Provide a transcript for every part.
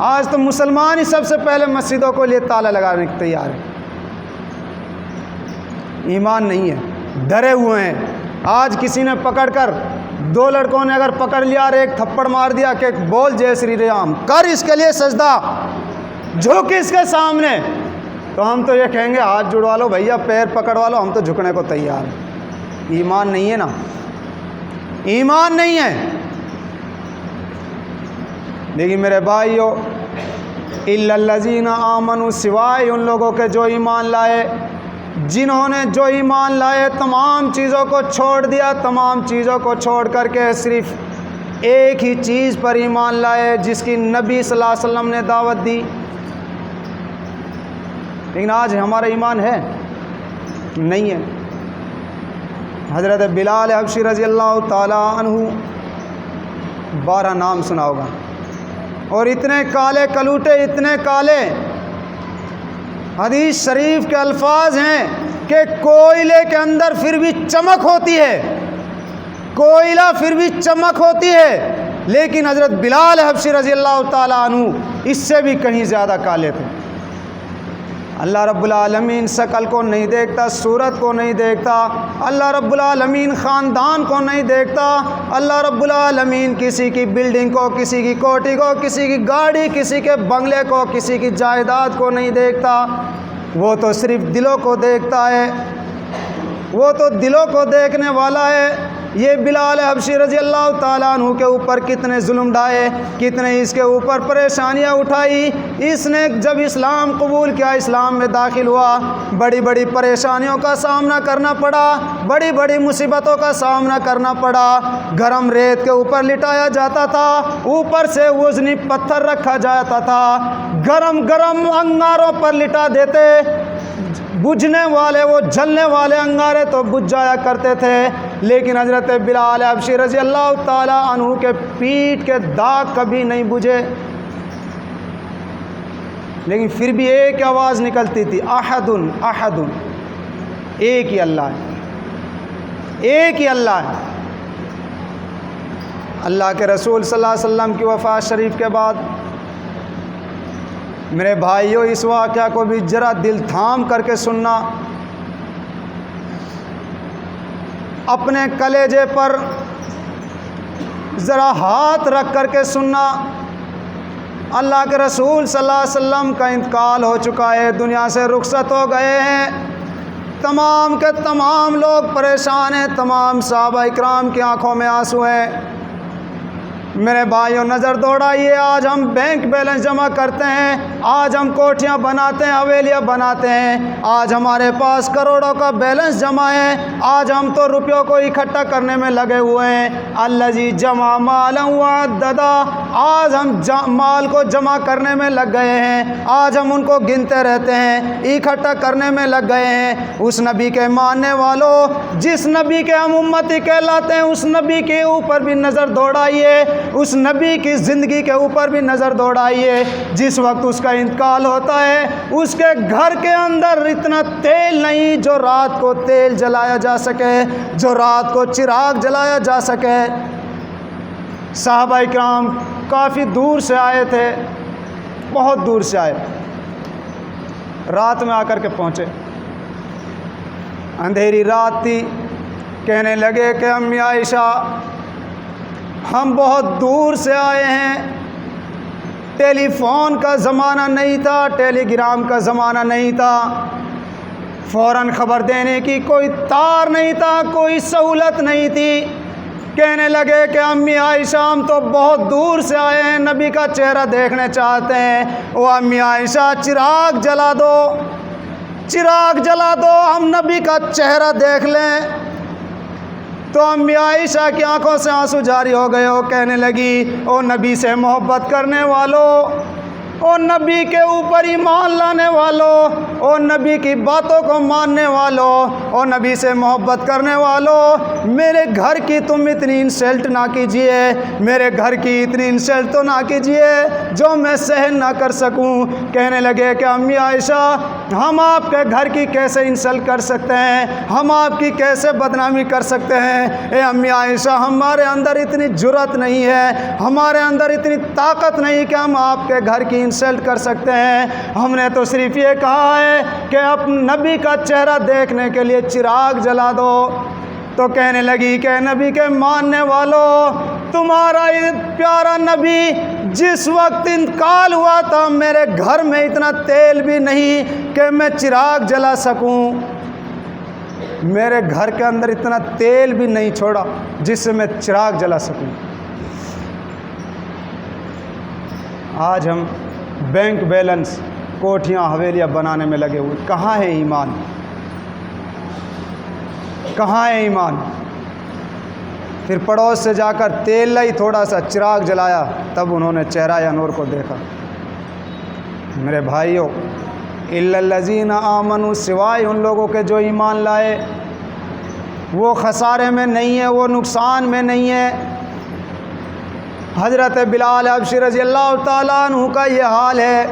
آج تو مسلمان ہی سب سے پہلے مسجدوں کو لیے تالا لگانے کے تیار ہے. ایمان نہیں ہے، ڈرے ہوئے ہیں. آج کسی نے پکڑ کر 2 لڑکوں نے اگر پکڑ لیا اور ایک تھپڑ مار دیا کہ بول جے شری رام، کر اس کے لیے سجدہ، جھک اس کے سامنے، تو ہم تو یہ کہیں گے ہاتھ جڑوا لو بھیا، پیر پکڑوا لو، ہم تو جھکنے کو تیار ہیں. ایمان نہیں ہے نا، ایمان نہیں ہے. لیکن میرے بھائیو، الا الذین آمنوا، سوائے ان لوگوں کے جو ایمان لائے، جنہوں نے جو ایمان لائے تمام چیزوں کو چھوڑ دیا، تمام چیزوں کو چھوڑ کر کے صرف ایک ہی چیز پر ایمان لائے جس کی نبی صلی اللہ علیہ وسلم نے دعوت دی. لیکن آج ہمارا ایمان ہے نہیں ہے. حضرت بلال حبشی رضی اللہ تعالیٰ عنہ، 12 نام سنا ہوگا، اور اتنے کالے کلوٹے، اتنے کالے. حدیث شریف کے الفاظ ہیں کہ کوئلے کے اندر پھر بھی چمک ہوتی ہے، کوئلہ پھر بھی چمک ہوتی ہے، لیکن حضرت بلال حبشی رضی اللہ تعالیٰ عنہ اس سے بھی کہیں زیادہ کالے تھے. اللہ رب العالمین شکل کو نہیں دیکھتا، صورت کو نہیں دیکھتا، اللہ رب العالمین خاندان کو نہیں دیکھتا، اللہ رب العالمین کسی کی بلڈنگ کو، کسی کی کوٹھی کو، کسی کی گاڑی، کسی کے بنگلے کو، کسی کی جائیداد کو نہیں دیکھتا. وہ تو صرف دلوں کو دیکھتا ہے، وہ تو دلوں کو دیکھنے والا ہے. یہ بلال حبشی رضی اللہ تعالیٰ عنہ کے اوپر کتنے ظلم ڈھائے، کتنے اس کے اوپر پریشانیاں اٹھائی. اس نے جب اسلام قبول کیا، اسلام میں داخل ہوا، بڑی بڑی پریشانیوں کا سامنا کرنا پڑا، بڑی بڑی مصیبتوں کا سامنا کرنا پڑا. گرم ریت کے اوپر لٹایا جاتا تھا، اوپر سے وزنی پتھر رکھا جاتا تھا، گرم گرم انگاروں پر لٹا دیتے، بجھنے والے، وہ جلنے والے انگارے تو بجھ جایا کرتے تھے. لیکن حضرت بلال حبشی رضی اللہ تعالیٰ عنہ کے پیٹھ کے داغ کبھی نہیں بجھے. لیکن پھر بھی ایک آواز نکلتی تھی، احد احد، ایک ہی اللہ ہے، ایک ہی اللہ ہے. اللہ کے رسول صلی اللہ علیہ وسلم کی وفات شریف کے بعد میرے بھائیوں، اس واقعہ کو بھی ذرا دل تھام کر کے سننا، اپنے کلیجے پر ذرا ہاتھ رکھ کر کے سننا. اللہ کے رسول صلی اللہ علیہ وسلم کا انتقال ہو چکا ہے، دنیا سے رخصت ہو گئے ہیں. تمام کے تمام لوگ پریشان ہیں، تمام صحابہ اکرام کی آنکھوں میں آنسو ہیں. میرے بھائیوں، نظر دوڑائیے، آج ہم بینک بیلنس جمع کرتے ہیں، آج ہم کوٹھیاں بناتے ہیں، حویلیاں بناتے ہیں، آج ہمارے پاس کروڑوں کا بیلنس جمع ہے، آج ہم تو روپیوں کو اکٹھا کرنے میں لگے ہوئے ہیں. الذی جمع مالا وعددا، آج ہم مال کو جمع کرنے میں لگ گئے ہیں، آج ہم ان کو گنتے رہتے ہیں، اکٹھا کرنے میں لگ گئے ہیں. اس نبی کے ماننے والوں، جس نبی کے ہم امتی کہلاتے ہیں، اس نبی کے اوپر بھی نظر دوڑائیے، اس نبی کی زندگی کے اوپر بھی نظر دوڑائیے. جس وقت اس کا انتقال ہوتا ہے، اس کے گھر کے اندر اتنا تیل نہیں جو رات کو تیل جلایا جا سکے، جو رات کو چراغ جلایا جا سکے. صحابہ اکرام کافی دور سے آئے تھے، بہت دور سے آئے، رات میں آ کر کے پہنچے، اندھیری رات تھی. کہنے لگے کہ امی عائشہ، ہم بہت دور سے آئے ہیں، ٹیلی فون کا زمانہ نہیں تھا، ٹیلی گرام کا زمانہ نہیں تھا، فوراً خبر دینے کی کوئی تار نہیں تھا، کوئی سہولت نہیں تھی. کہنے لگے کہ امی عائشہ، ہم تو بہت دور سے آئے ہیں، نبی کا چہرہ دیکھنے چاہتے ہیں. او امی عائشہ، چراغ جلا دو، چراغ جلا دو، ہم نبی کا چہرہ دیکھ لیں. تو امی عائشہ کی آنکھوں سے آنسو جاری ہو گئے. وہ کہنے لگی، او نبی سے محبت کرنے والوں، او نبی کے اوپر ایمان لانے والوں، او نبی کی باتوں کو ماننے والوں، او نبی سے محبت کرنے والوں، میرے گھر کی تم اتنی انسلٹ نہ کیجئے، میرے گھر کی اتنی انسلٹ تو نہ کیجئے جو میں سہن نہ کر سکوں. کہنے لگے کہ امی عائشہ، ہم آپ کے گھر کی کیسے انسلٹ کر سکتے ہیں، ہم آپ کی کیسے بدنامی کر سکتے ہیں۔ اے امی عائشہ، ہمارے اندر اتنی جرأت نہیں ہے، ہمارے اندر اتنی طاقت نہیں کہ ہم آپ کے گھر کی انسلٹ کر سکتے ہیں۔ ہم نے تو صرف یہ کہا ہے کہ اپنے نبی کا چہرہ دیکھنے کے لیے چراغ جلا دو۔ تو کہنے لگی کہ نبی کے ماننے والوں، تمہارا یہ پیارا نبی جس وقت انتقال ہوا تھا میرے گھر میں اتنا تیل بھی نہیں کہ میں چراغ جلا سکوں، میرے گھر کے اندر اتنا تیل بھی نہیں چھوڑا جس سے میں چراغ جلا سکوں۔ آج ہم بینک بیلنس، کوٹھیاں، حویلیاں بنانے میں لگے ہوئے، کہاں ہے ایمان؟ کہاں ہے ایمان؟ پھر پڑوس سے جا کر تیل لائی، تھوڑا سا چراغ جلایا، تب انہوں نے چہرہ انور کو دیکھا۔ میرے بھائیوں، الا الذین آمنوا، سوائے ان لوگوں کے جو ایمان لائے، وہ خسارے میں نہیں ہے، وہ نقصان میں نہیں ہے۔ حضرت بلال حبشی رضی اللہ تعالیٰ عنہ کا یہ حال ہے،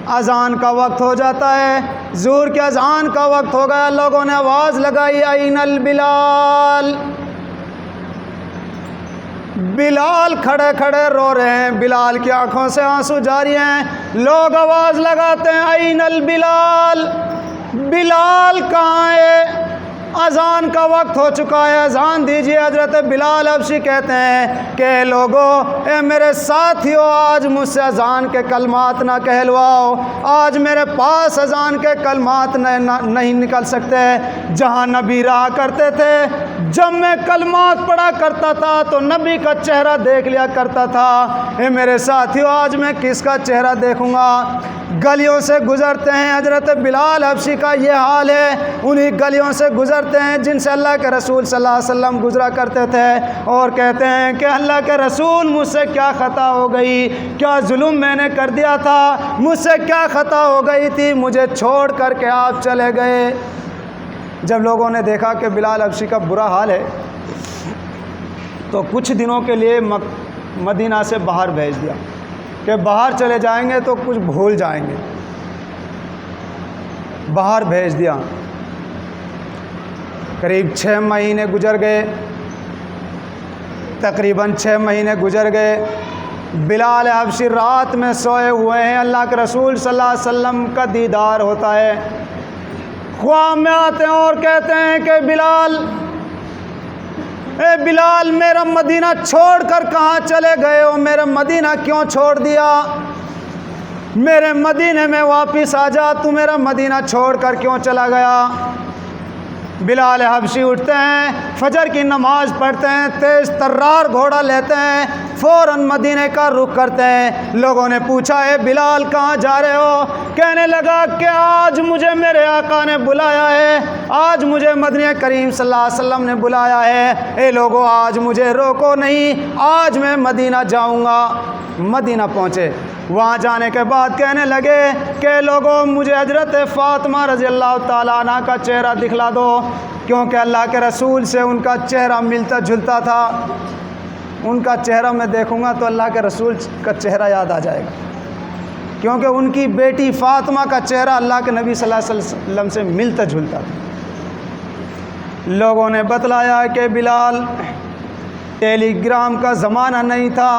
اذان کا وقت ہو جاتا ہے، ظہر کے اذان کا وقت ہو گیا، لوگوں نے آواز لگائی این البلال۔ بلال کھڑے کھڑے رو رہے ہیں، بلال کی آنکھوں سے آنسو جاری ہیں، لوگ آواز لگاتے ہیں این البلال، بلال کہاں ہے؟ اذان کا وقت ہو چکا ہے، اذان دیجیے۔ حضرت بلال حبشی کہتے ہیں کہ لوگوں، اے میرے ساتھیوں، آج مجھ سے اذان کے کلمات نہ کہلواؤ، آج میرے پاس اذان کے کلمات نہیں نکل سکتے۔ جہاں نبی رہا کرتے تھے، جب میں کلمات پڑھا کرتا تھا تو نبی کا چہرہ دیکھ لیا کرتا تھا۔ اے میرے ساتھیوں، آج میں کس کا چہرہ دیکھوں گا؟ گلیوں سے گزرتے ہیں، حضرت بلال حبشی کا یہ حال ہے، انہی گلیوں سے گزرتے ہیں جن سے اللہ کے رسول صلی اللہ علیہ وسلم گزرا کرتے تھے، اور کہتے ہیں کہ اللہ کے رسول، مجھ سے کیا خطا ہو گئی؟ کیا ظلم میں نے کر دیا تھا؟ مجھ سے کیا خطا ہو گئی تھی؟ مجھے چھوڑ کر کے آپ چلے گئے۔ جب لوگوں نے دیکھا کہ بلال حبشی کا برا حال ہے تو کچھ دنوں کے لیے مدینہ سے باہر بھیج دیا کہ باہر چلے جائیں گے تو کچھ بھول جائیں گے، باہر بھیج دیا۔ قریب 6 مہینے گزر گئے، تقریباً 6 مہینے گزر گئے۔ بلال حبشی رات میں سوئے ہوئے ہیں، اللہ کے رسول صلی اللہ علیہ وسلم کا دیدار ہوتا ہے، خواب میں آتے ہیں اور کہتے ہیں کہ بلال، اے بلال، میرا مدینہ چھوڑ کر کہاں چلے گئے ہو؟ میرا مدینہ کیوں چھوڑ دیا؟ میرے مدینے میں واپس آ جا، تو میرا مدینہ چھوڑ کر کیوں چلا گیا؟ بلال حبشی اٹھتے ہیں، فجر کی نماز پڑھتے ہیں، تیز ترار گھوڑا لیتے ہیں، فوراً مدینے کا رخ کرتے ہیں۔ لوگوں نے پوچھا، اے بلال کہاں جا رہے ہو؟ کہنے لگا کہ آج مجھے میرے آقا نے بلایا ہے، آج مجھے مدنی کریم صلی اللہ علیہ وسلم نے بلایا ہے، اے لوگوں آج مجھے روکو نہیں، آج میں مدینہ جاؤں گا۔ مدینہ پہنچے، وہاں جانے کے بعد کہنے لگے کہ لوگوں، مجھے حضرت فاطمہ رضی اللہ تعالیٰ عنہ کا چہرہ دکھلا دو، کیونکہ اللہ کے رسول سے ان کا چہرہ ملتا جلتا تھا، ان کا چہرہ میں دیکھوں گا تو اللہ کے رسول کا چہرہ یاد آ جائے گا، کیونکہ ان کی بیٹی فاطمہ کا چہرہ اللہ کے نبی صلی اللہ علیہ وسلم سے ملتا جلتا تھا۔ لوگوں نے بتلایا کہ بلال، ٹیلی گرام کا زمانہ نہیں تھا،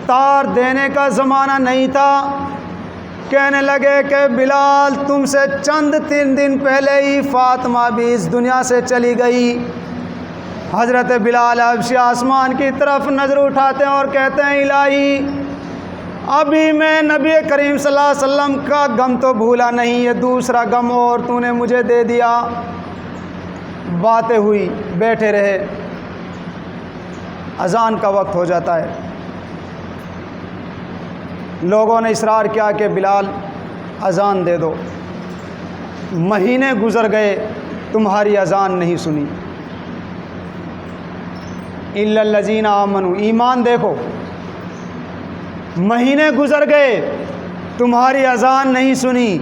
تار دینے کا زمانہ نہیں تھا۔ کہنے لگے کہ بلال، تم سے چند 3 دن پہلے ہی فاطمہ بھی اس دنیا سے چلی گئی۔ حضرت بلال حبشی آسمان کی طرف نظر اٹھاتے ہیں اور کہتے ہیں، الہی، ابھی میں نبی کریم صلی اللہ علیہ وسلم کا غم تو بھولا نہیں، یہ دوسرا غم اور تو نے مجھے دے دیا۔ باتیں ہوئی، بیٹھے رہے، اذان کا وقت ہو جاتا ہے۔ لوگوں نے اصرار کیا کہ بلال اذان دے دو، مہینے گزر گئے، تمہاری اذان نہیں سنی۔ الا الذین آمنوا، ایمان دیکھو، مہینے گزر گئے، تمہاری اذان نہیں سنی۔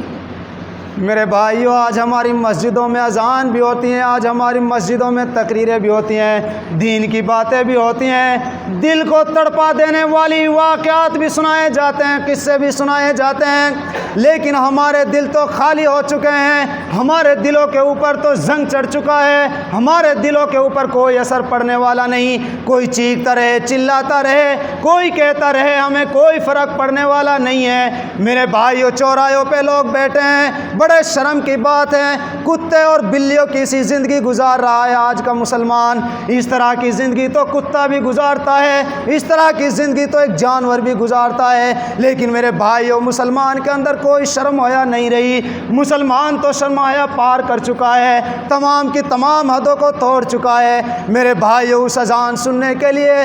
میرے بھائیوں، آج ہماری مسجدوں میں اذان بھی ہوتی ہیں، آج ہماری مسجدوں میں تقریریں بھی ہوتی ہیں، دین کی باتیں بھی ہوتی ہیں، دل کو تڑپا دینے والی واقعات بھی سنائے جاتے ہیں، قصے بھی سنائے جاتے ہیں، لیکن ہمارے دل تو خالی ہو چکے ہیں، ہمارے دلوں کے اوپر تو زنگ چڑھ چکا ہے، ہمارے دلوں کے اوپر کوئی اثر پڑنے والا نہیں، کوئی چیختا رہے، چلاتا رہے، کوئی کہتا رہے، ہمیں کوئی فرق پڑنے والا نہیں ہے۔ میرے بھائیوں، چوراہوں پہ لوگ بیٹھے ہیں، بڑے شرم کی بات ہے، کتے اور بلیوں کی سی زندگی گزار رہا ہے آج کا مسلمان۔ اس طرح کی زندگی تو کتا بھی گزارتا ہے، اس طرح کی زندگی تو ایک جانور بھی گزارتا ہے، لیکن میرے بھائیوں، مسلمان کے اندر کوئی شرم و حیا نہیں رہی۔ مسلمان تو شرم و حیا پار کر چکا ہے، تمام کی تمام حدوں کو توڑ چکا ہے۔ میرے بھائیوں، اس اذان سننے کے لیے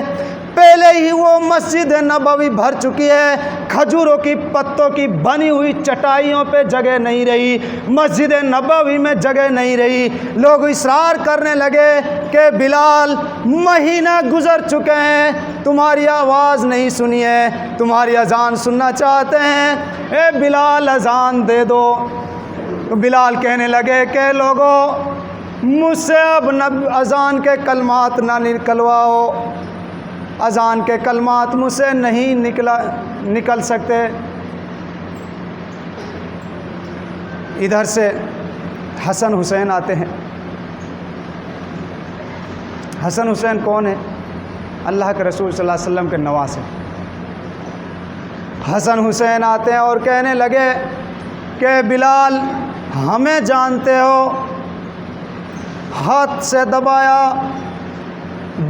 پہلے ہی وہ مسجد نبوی بھر چکی ہے، کھجوروں کی پتوں کی بنی ہوئی چٹائیوں پہ جگہ نہیں رہی، مسجد نبوی میں جگہ نہیں رہی۔ لوگ اصرار کرنے لگے کہ بلال، مہینہ گزر چکے ہیں، تمہاری آواز نہیں سنی ہے، تمہاری اذان سننا چاہتے ہیں، اے بلال اذان دے دو۔ تو بلال کہنے لگے کہ لوگوں، مجھ سے اب اذان کے کلمات نہ نکلواؤ، اذان کے کلمات مجھ سے نہیں نکل سکتے۔ ادھر سے حسن حسین آتے ہیں۔ حسن حسین کون ہے؟ اللہ کے رسول صلی اللہ علیہ وسلم کے نواسے۔ حسن حسین آتے ہیں اور کہنے لگے کہ بلال، ہمیں جانتے ہو، ہاتھ سے دبایا۔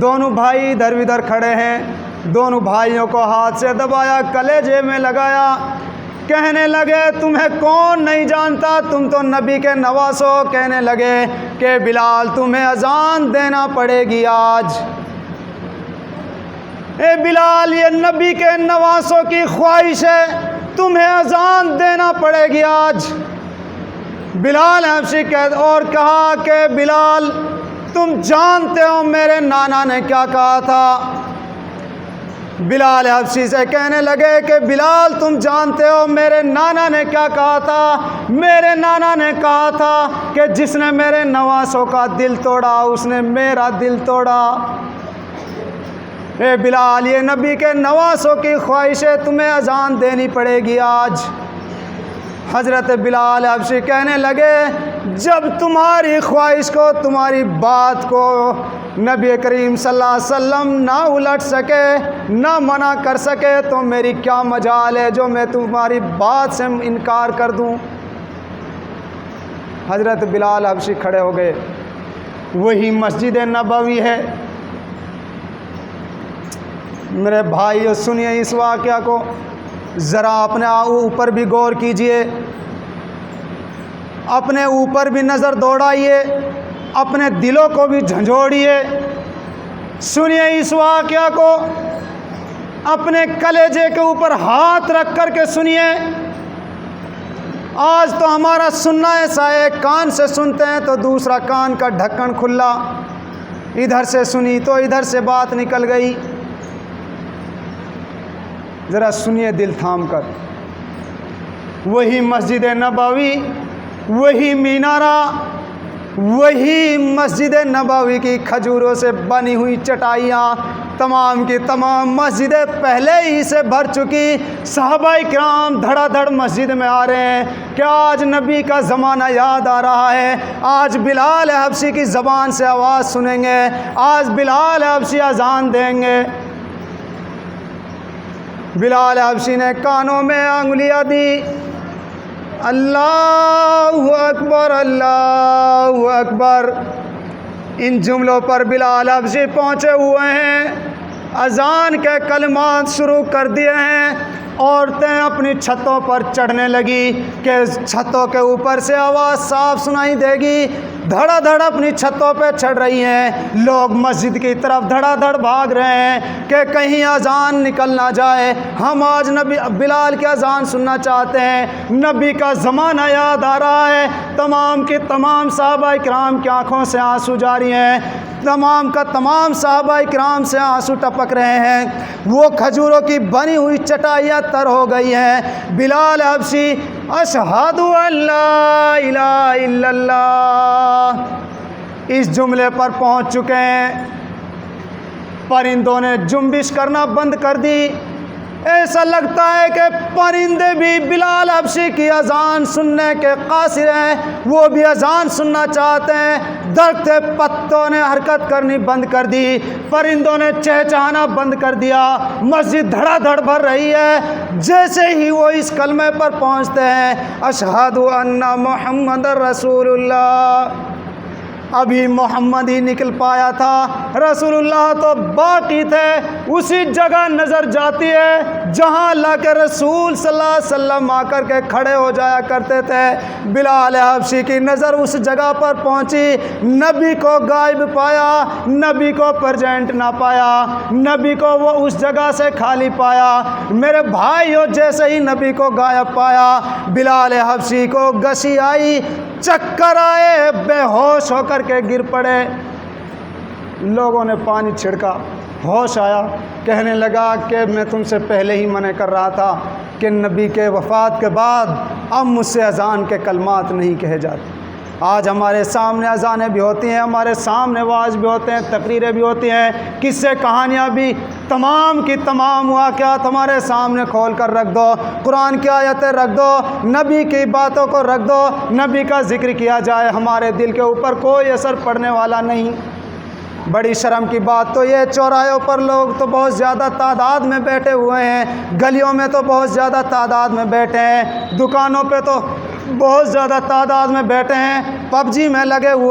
دونوں بھائی ادھر ادھر کھڑے ہیں، دونوں بھائیوں کو ہاتھ سے دبایا، کلیجے میں لگایا، کہنے لگے تمہیں کون نہیں جانتا، تم تو نبی کے نواز ہو۔ کہنے لگے کہ بلال، تمہیں اذان دینا پڑے گی آج۔ اے بلال، یہ نبی کے نواسوں کی خواہش ہے، تمہیں اذان دینا پڑے گی آج۔ بلال حبشی اور کہا کہ بلال، تم جانتے ہو میرے نانا نے کیا کہا تھا؟ بلال حبشی سے کہنے لگے کہ بلال، تم جانتے ہو میرے نانا نے کیا کہا تھا؟ میرے نانا نے کہا تھا کہ جس نے میرے نواسوں کا دل توڑا اس نے میرا دل توڑا۔ اے بلال، یہ نبی کے نواسوں کی خواہش ہے، تمہیں اذان دینی پڑے گی آج۔ حضرت بلال حبشی کہنے لگے، جب تمہاری خواہش کو، تمہاری بات کو نبی کریم صلی اللہ علیہ وسلم نہ الٹ سکے، نہ منع کر سکے، تو میری کیا مجال ہے جو میں تمہاری بات سے انکار کر دوں۔ حضرت بلال حبشی کھڑے ہو گئے۔ وہی مسجد نبوی ہے۔ میرے بھائیو، سنیے اس واقعہ کو، ذرا اپنے اوپر بھی غور کیجئے، اپنے اوپر بھی نظر دوڑائیے، اپنے دلوں کو بھی جھنجھوڑیے۔ سنیے اس واقعہ کو، اپنے کلیجے کے اوپر ہاتھ رکھ کر کے سنیے۔ آج تو ہمارا سننا ایسا ہے، کان سے سنتے ہیں تو دوسرا کان کا ڈھکن کھلا، ادھر سے سنی تو ادھر سے بات نکل گئی۔ ذرا سنیے دل تھام کر، وہی مسجد نبوی، وہی مینارہ، وہی مسجد نبوی کی کھجوروں سے بنی ہوئی چٹائیاں، تمام کی تمام مسجدیں پہلے ہی سے بھر چکی۔ صحابہ کرام دھڑا دھڑ مسجد میں آ رہے ہیں کہ آج نبی کا زمانہ یاد آ رہا ہے، آج بلال حبشی کی زبان سے آواز سنیں گے، آج بلال حبشی اذان دیں گے۔ بلال حبشی نے کانوں میں انگلیاں دی، اللہ اکبر، اللہ اکبر۔ ان جملوں پر بلال حبشی پہنچے ہوئے ہیں، اذان کے کلمات شروع کر دیے ہیں۔ عورتیں اپنی چھتوں پر چڑھنے لگی کہ چھتوں کے اوپر سے آواز صاف سنائی دے گی، دھڑا دھڑ اپنی چھتوں پہ چڑھ رہی ہیں۔ لوگ مسجد کی طرف دھڑا دھڑ بھاگ رہے ہیں کہ کہیں اذان نکل نہ جائے، ہم آج نبی بلال کی اذان سننا چاہتے ہیں، نبی کا زمانہ یاد آ رہا ہے۔ تمام کے تمام صحابہ کرام کی آنکھوں سے آنسو جاری ہیں۔ تمام کا تمام صحابہ کرام سے آنسو ٹپک رہے ہیں، وہ کھجوروں کی بنی ہوئی چٹائیاں تر ہو گئی ہیں۔ بلال حبشی اشہد ان لا الہ الا اللہ اس جملے پر پہنچ چکے ہیں۔ پرندوں نے جنبش کرنا بند کر دی، ایسا لگتا ہے کہ پرندے بھی بلال حبشی کی اذان سننے کے قاصر ہیں، وہ بھی اذان سننا چاہتے ہیں۔ درخت پتوں نے حرکت کرنی بند کر دی، پرندوں نے چہچہانا بند کر دیا، مسجد دھڑا دھڑ بھر رہی ہے۔ جیسے ہی وہ اس کلمے پر پہنچتے ہیں، اشہد ان محمد رسول اللہ، ابھی محمد ہی نکل پایا تھا، رسول اللہ تو باقی تھے۔ اسی جگہ نظر جاتی ہے جہاں اللہ کے رسول صلی اللہ علیہ وسلم آ کر کے کھڑے ہو جایا کرتے تھے۔ بلال حبشی کی نظر اس جگہ پر پہنچی، نبی کو غائب پایا، نبی کو پریزنٹ نہ پایا، نبی کو وہ اس جگہ سے خالی پایا۔ میرے بھائیو، جیسے ہی نبی کو غائب پایا، بلال حبشی کو گسی آئی، چکر آئے، بے ہوش ہو کر کے گر پڑے۔ لوگوں نے پانی چھڑکا، ہوش آیا، کہنے لگا کہ میں تم سے پہلے ہی منع کر رہا تھا کہ نبی کے وفات کے بعد اب مجھ سے اذان کے کلمات نہیں کہے جاتے۔ آج ہمارے سامنے اذانیں بھی ہوتی ہیں، ہمارے سامنے واعظ بھی ہوتے ہیں، تقریریں بھی ہوتی ہیں، قصے کہانیاں بھی، تمام کی تمام واقعات ہمارے سامنے کھول کر رکھ دو، قرآن کی آیتیں رکھ دو، نبی کی باتوں کو رکھ دو، نبی کا ذکر کیا جائے، ہمارے دل کے اوپر کوئی اثر پڑنے والا نہیں۔ بڑی شرم کی بات تو یہ، چوراہوں پر لوگ تو بہت زیادہ تعداد میں بیٹھے ہوئے ہیں، گلیوں میں تو بہت زیادہ تعداد میں بیٹھے ہیں، دکانوں پہ تو بہت زیادہ تعداد میں بیٹھے ہیں، پب جی میں لگے ہوئے